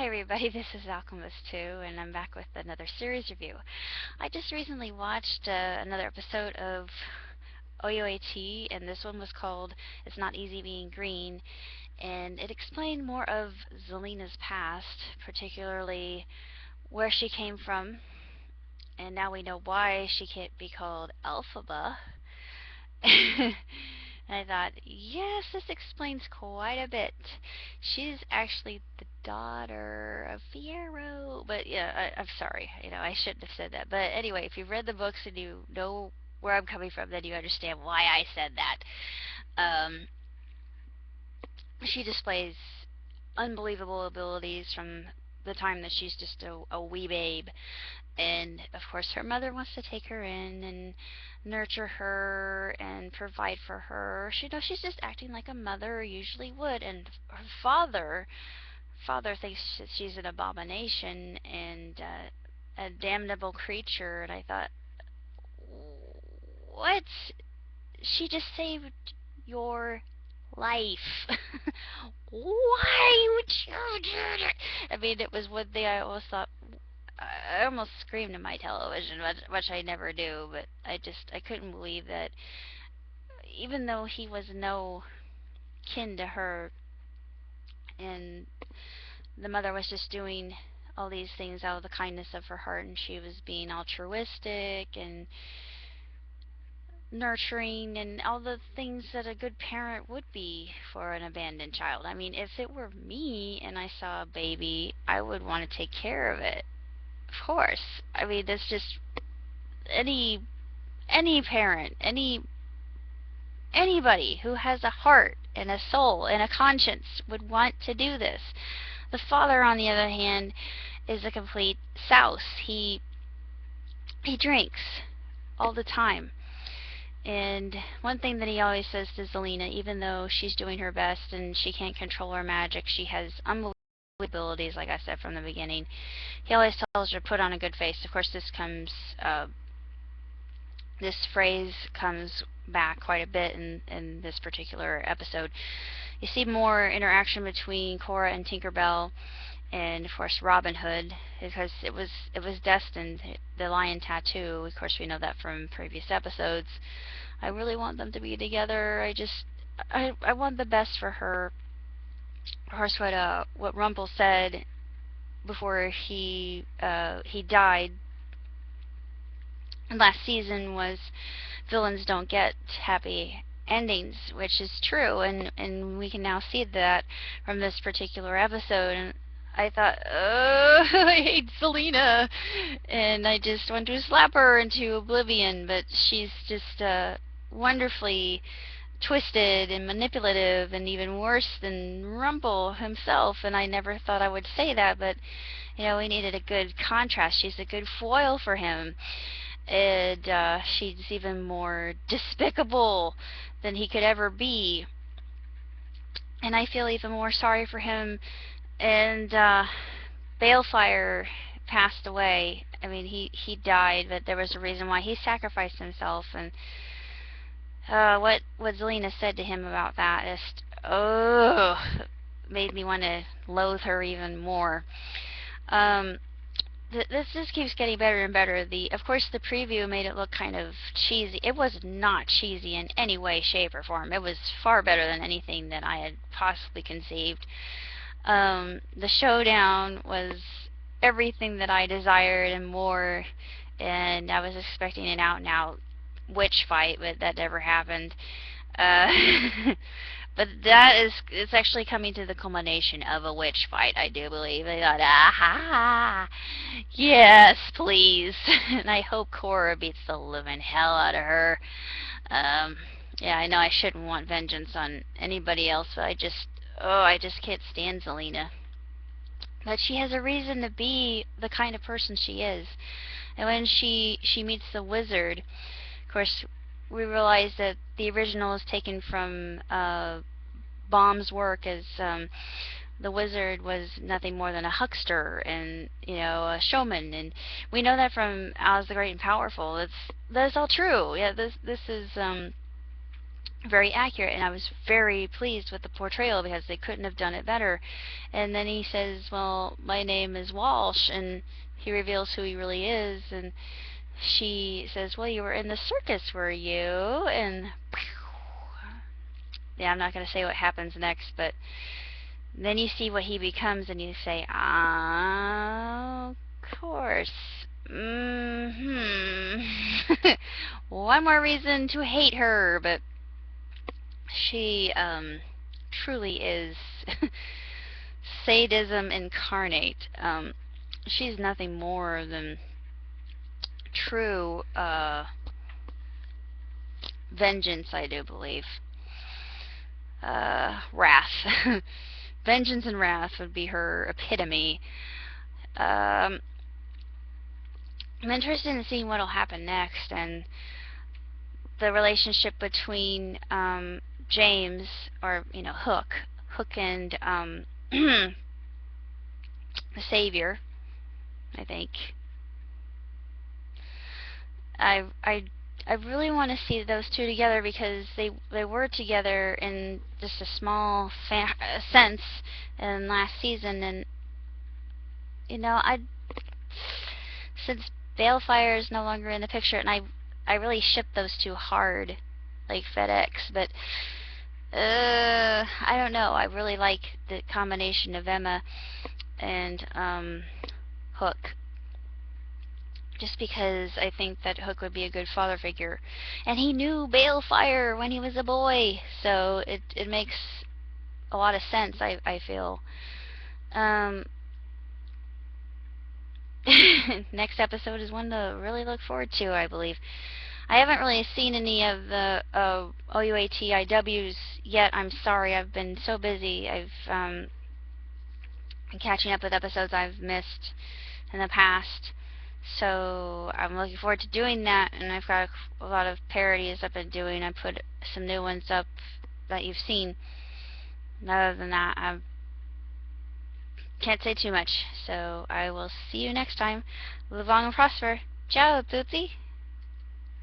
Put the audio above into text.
Hi everybody, this is Alchemist2, and I'm back with another series review. I just recently watched another episode of OUAT, and this one was called It's Not Easy Being Green, and it explained more of Zelena's past, particularly where she came from, and now we know why she can't be called Elphaba. And I thought, yes, this explains quite a bit. She's actually the daughter of Fierro. But yeah, I'm sorry. I shouldn't have said that. But anyway, if you've read the books and you know where I'm coming from, then you understand why I said that. She displays unbelievable abilities from the time that she's just a wee babe. And of course her mother wants to take her in and nurture her and provide for her. She's just acting like a mother usually would, and her father thinks that she's an abomination and a damnable creature. And I thought, what? She just saved your life. Why would you do that? I mean, it was one thing I always thought. I almost screamed in my television, which I never do, but I couldn't believe that even though he was no kin to her, and the mother was just doing all these things out of the kindness of her heart, and she was being altruistic and nurturing and all the things that a good parent would be for an abandoned child. I mean, if it were me and I saw a baby, I would want to take care of it. Of course. I mean, that's just any parent, anybody who has a heart and a soul and a conscience would want to do this. The father, on the other hand, is a complete souse. He drinks all the time. And one thing that he always says to Zelena, even though she's doing her best and she can't control her magic, she has unbelievable abilities, like I said from the beginning. He always tells her to put on a good face. Of course, this phrase comes back quite a bit in this particular episode. You see more interaction between Cora and Tinkerbell, and of course Robin Hood, because it was destined. The lion tattoo, of course we know that from previous episodes. I really want them to be together. I want the best for her. Of course, what Rumple said before he died last season was, villains don't get happy endings, which is true, and we can now see that from this particular episode. And I thought, I hate Zelena, and I just want to slap her into oblivion, but she's just wonderfully twisted and manipulative, and even worse than Rumple himself. And I never thought I would say that, but we needed a good contrast. She's a good foil for him, and she's even more despicable than he could ever be. And I feel even more sorry for him. And Balefire passed away. I mean, he died, but there was a reason why he sacrificed himself. And what Zelena said to him about that just made me want to loathe her even more. This just keeps getting better and better. Of course, the preview made it look kind of cheesy. It was not cheesy in any way, shape, or form. It was far better than anything that I had possibly conceived. The showdown was everything that I desired and more, and I was expecting an out-and-out witch fight, but that never happened. But it's actually coming to the culmination of a witch fight, I do believe. I thought, aha, yes, please. And I hope Cora beats the living hell out of her. Yeah, I know I shouldn't want vengeance on anybody else, but I just can't stand Zelena. But she has a reason to be the kind of person she is. And when she meets the wizard, of course, we realize that the original is taken from Baum's work, as the wizard was nothing more than a huckster and a showman, and we know that from Oz the Great and Powerful. That's all true. Yeah, this is very accurate, and I was very pleased with the portrayal because they couldn't have done it better. And then he says, well, my name is Walsh, and he reveals who he really is, and she says, well, you were in the circus, were you? And yeah, I'm not going to say what happens next, but then you see what he becomes, and you say, ah, of course. One more reason to hate her, but she truly is sadism incarnate. She's nothing more than true vengeance, I do believe. Wrath. Vengeance and wrath would be her epitome. I'm interested in seeing what will happen next, and the relationship between James, or Hook and the Savior. I think I really want to see those two together, because they were together in just a small sense in last season, and since Balefire is no longer in the picture, and I really ship those two hard, like FedEx, but I don't know. I really like the combination of Emma and Hook, just because I think that Hook would be a good father figure, and he knew Balefire when he was a boy, so it makes a lot of sense. I feel. Next episode is one to really look forward to, I believe. I haven't really seen any of the OUAT IWs yet. I'm sorry, I've been so busy. I've been catching up with episodes I've missed in the past. So I'm looking forward to doing that, and I've got a lot of parodies I've been doing. I put some new ones up that you've seen. And other than that, I can't say too much. So I will see you next time. Live long and prosper. Ciao, Tootsie.